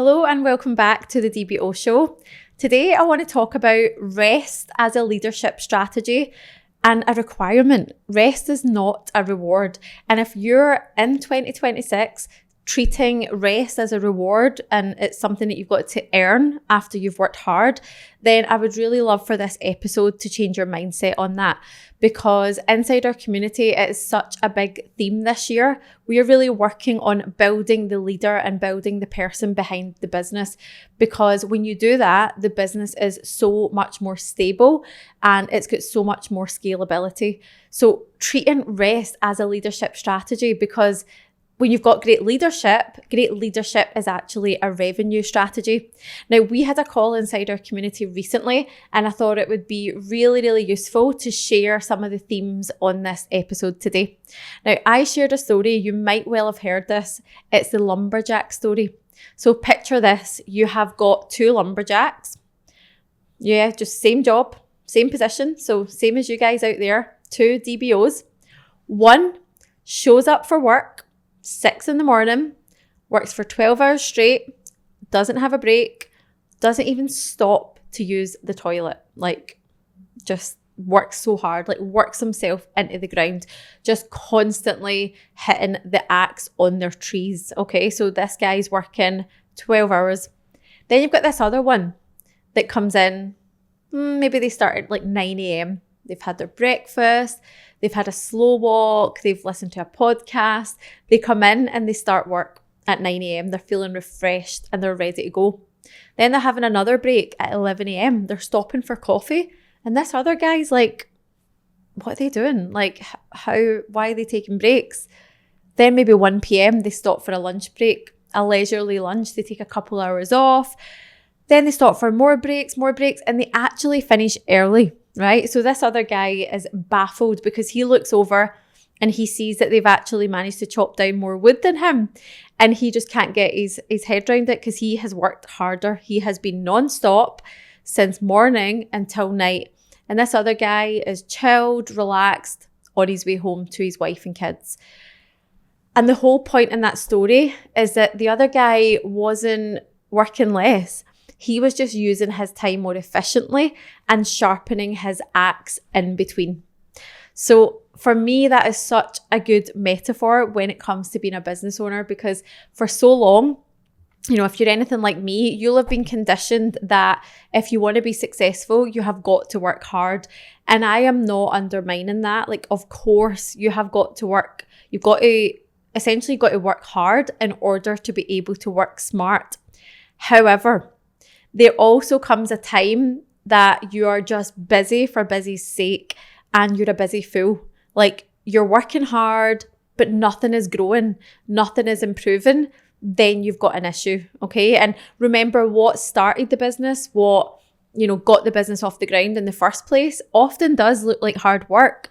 Hello and welcome back to the DBO show. Today I want to talk about rest as a leadership strategy and a requirement. Rest is not a reward. And if you're in 2026 treating rest as a reward and it's something that you've got to earn after you've worked hard, then I would really love for this episode to change your mindset on that, because inside our community, it is such a big theme this year. We are really working on building the leader and building the person behind the business, because when you do that, the business is so much more stable and it's got so much more scalability. So treating rest as a leadership strategy, because when you've got great leadership is actually a revenue strategy. Now, we had a call inside our community recently, and I thought it would be really, really useful to share some of the themes on this episode today. Now, I shared a story, you might well have heard this. It's the lumberjack story. So picture this, you have got two lumberjacks. Yeah, just same job, same position. So same as you guys out there, two DBOs. One shows up for work 6 a.m, works for 12 hours straight, doesn't have a break, doesn't even stop to use the toilet, like just works so hard, like works himself into the ground, just constantly hitting the axe on their trees. Okay, so this guy's working 12 hours. Then you've got this other one that comes in, maybe they start at like 9 a.m. They've had their breakfast, they've had a slow walk, they've listened to a podcast. They come in and they start work at 9 a.m. They're feeling refreshed and they're ready to go. Then they're having another break at 11 a.m. They're stopping for coffee. And this other guy's like, what are they doing? Like, why are they taking breaks? Then maybe 1 p.m. they stop for a lunch break, a leisurely lunch. They take a couple hours off. Then they stop for more breaks, and they actually finish early. Right? So this other guy is baffled because he looks over and he sees that they've actually managed to chop down more wood than him. And he just can't get his head around it because he has worked harder. He has been non-stop since morning until night. And this other guy is chilled, relaxed, on his way home to his wife and kids. And the whole point in that story is that the other guy wasn't working less. He was just using his time more efficiently and sharpening his axe in between. So for me, that is such a good metaphor when it comes to being a business owner, because for so long, you know, if you're anything like me, you'll have been conditioned that if you want to be successful, you have got to work hard. And I am not undermining that. Like, of course, you have got to work. You've got to essentially got to work hard in order to be able to work smart. However, there also comes a time that you are just busy for busy's sake and you're a busy fool. Like, you're working hard, but nothing is growing, nothing is improving. Then you've got an issue, okay? And remember, what started the business, what, you know, got the business off the ground in the first place often does look like hard work,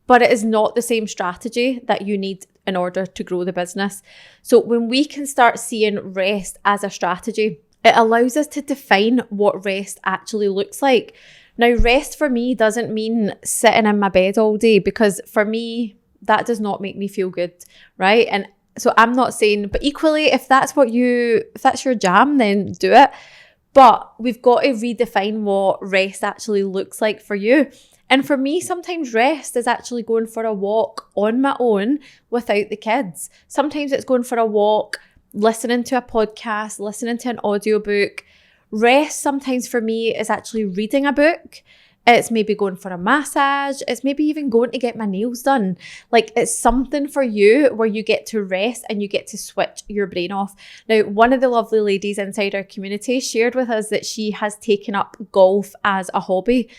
but it is not the same strategy that you need in order to grow the business. So when we can start seeing rest as a strategy, it allows us to define what rest actually looks like. Now, rest for me doesn't mean sitting in my bed all day, because for me, that does not make me feel good, right? And so I'm not saying, but equally, if that's your jam, then do it. But we've got to redefine what rest actually looks like for you. And for me, sometimes rest is actually going for a walk on my own without the kids. Sometimes it's going for a walk, listening to a podcast, listening to an audiobook. Rest sometimes for me is actually reading a book. It's maybe going for a massage. It's maybe even going to get my nails done. Like, it's something for you where you get to rest and you get to switch your brain off. Now, one of the lovely ladies inside our community shared with us that she has taken up golf as a hobby.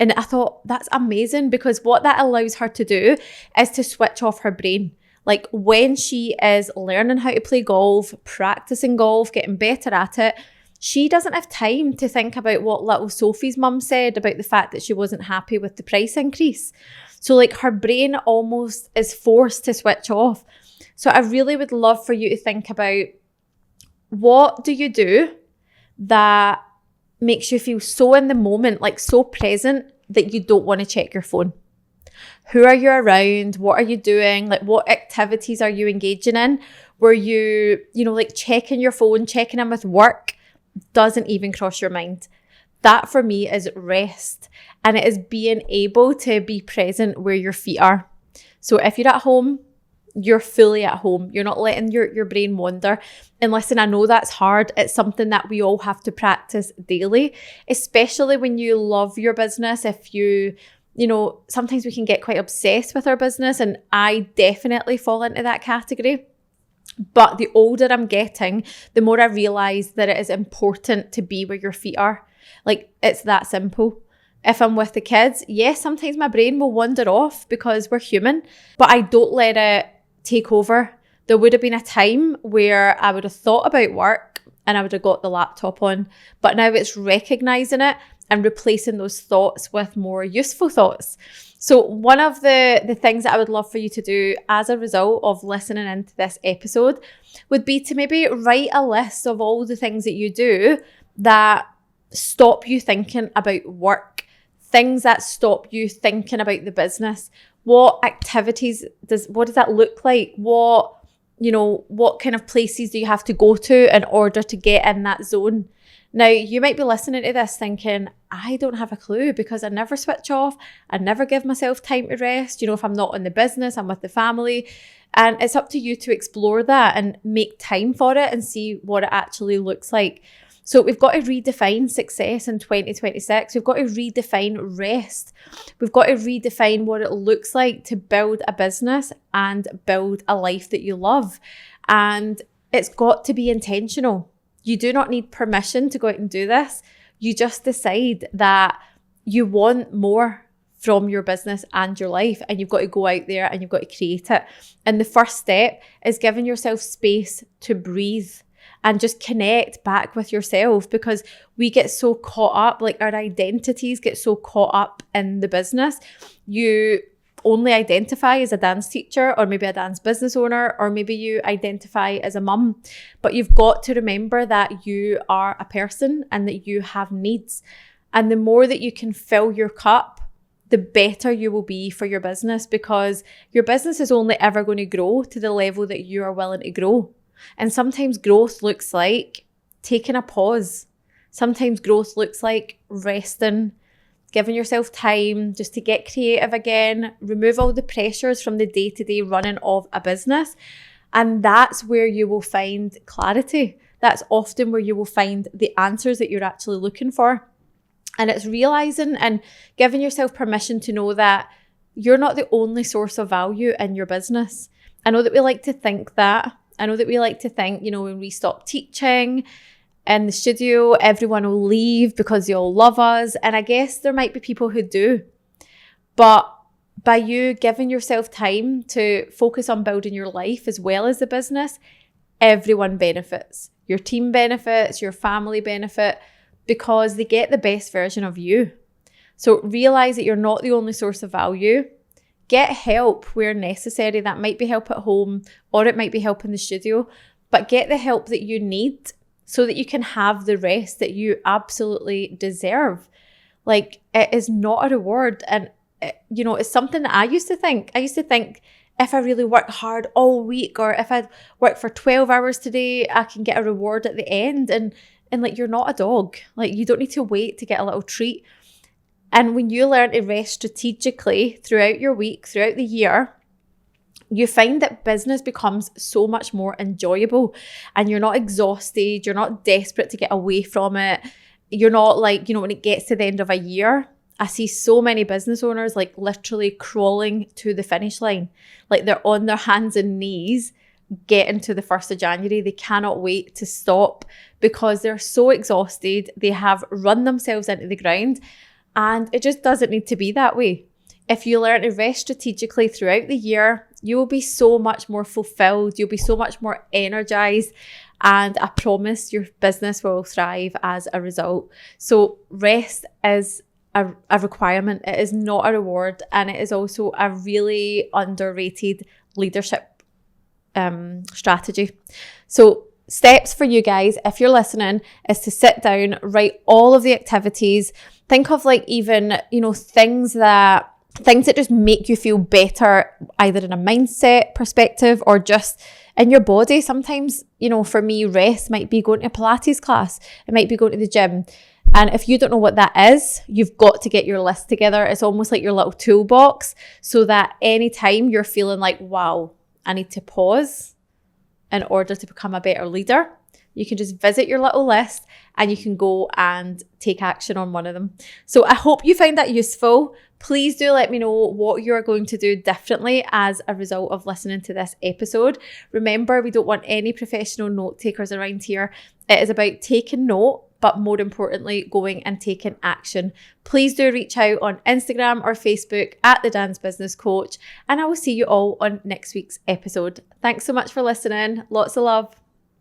And I thought, that's amazing, because what that allows her to do is to switch off her brain. Like, when she is learning how to play golf, practicing golf, getting better at it, she doesn't have time to think about what little Sophie's mum said about the fact that she wasn't happy with the price increase. So like, her brain almost is forced to switch off. So I really would love for you to think about, what do you do that makes you feel so in the moment, like so present, that you don't want to check your phone? Who are you around? What are you doing? Like, what activities are you engaging in? Were you, like checking your phone, checking in with work? Doesn't even cross your mind. That for me is rest. And it is being able to be present where your feet are. So if you're at home, you're fully at home. You're not letting your brain wander. And listen, I know that's hard. It's something that we all have to practice daily, especially when you love your business. If you sometimes we can get quite obsessed with our business, and I definitely fall into that category. But the older I'm getting, the more I realize that it is important to be where your feet are. Like, it's that simple. If I'm with the kids, yes, sometimes my brain will wander off because we're human, but I don't let it take over. There would have been a time where I would have thought about work and I would have got the laptop on, but now it's recognizing it and replacing those thoughts with more useful thoughts. So one of the things that I would love for you to do as a result of listening into this episode would be to maybe write a list of all the things that you do that stop you thinking about work, things that stop you thinking about the business. What activities what does that look like? What kind of places do you have to go to in order to get in that zone? Now, you might be listening to this thinking, I don't have a clue because I never switch off. I never give myself time to rest. If I'm not in the business, I'm with the family. And it's up to you to explore that and make time for it and see what it actually looks like. So we've got to redefine success in 2026. We've got to redefine rest. We've got to redefine what it looks like to build a business and build a life that you love. And it's got to be intentional. You do not need permission to go out and do this. You just decide that you want more from your business and your life, and you've got to go out there and you've got to create it. And the first step is giving yourself space to breathe and just connect back with yourself, because we get so caught up, like our identities get so caught up in the business. You only identify as a dance teacher or maybe a dance business owner, or maybe you identify as a mum. But you've got to remember that you are a person and that you have needs. And the more that you can fill your cup, the better you will be for your business, because your business is only ever going to grow to the level that you are willing to grow. And sometimes growth looks like taking a pause. Sometimes growth looks like resting, giving yourself time just to get creative again, remove all the pressures from the day-to-day running of a business. And that's where you will find clarity. That's often where you will find the answers that you're actually looking for. And it's realizing and giving yourself permission to know that you're not the only source of value in your business. I know that we like to think that. I know that we like to think, when we stop teaching in the studio, everyone will leave because they all love us. And I guess there might be people who do. But by you giving yourself time to focus on building your life as well as the business, everyone benefits. Your team benefits, your family benefit, because they get the best version of you. So realize that you're not the only source of value. Get help where necessary. That might be help at home or it might be help in the studio, but get the help that you need so that you can have the rest that you absolutely deserve. Like, it is not a reward. And, it's something that I used to think. I used to think if I really work hard all week, or if I work for 12 hours today, I can get a reward at the end. And like, you're not a dog. Like, you don't need to wait to get a little treat. And when you learn to rest strategically throughout your week, throughout the year, you find that business becomes so much more enjoyable, and you're not exhausted. You're not desperate to get away from it. You're not like, when it gets to the end of a year, I see so many business owners like literally crawling to the finish line. Like, they're on their hands and knees getting to the 1st of January. They cannot wait to stop because they're so exhausted. They have run themselves into the ground. And it just doesn't need to be that way. If you learn to rest strategically throughout the year, you will be so much more fulfilled. You'll be so much more energized. And I promise your business will thrive as a result. So rest is a requirement. It is not a reward. And it is also a really underrated leadership strategy. So steps for you guys, if you're listening, is to sit down, write all of the activities. Think of like even, things that things that just make you feel better, either in a mindset perspective or just in your body. Sometimes, for me, rest might be going to a Pilates class. It might be going to the gym. And if you don't know what that is, you've got to get your list together. It's almost like your little toolbox, so that anytime you're feeling like, wow, I need to pause in order to become a better leader, you can just visit your little list and you can go and take action on one of them. So I hope you find that useful. Please do let me know what you're going to do differently as a result of listening to this episode. Remember, we don't want any professional note takers around here. It is about taking note, but more importantly, going and taking action. Please do reach out on Instagram or Facebook at The Dance Business Coach, and I will see you all on next week's episode. Thanks so much for listening. Lots of love.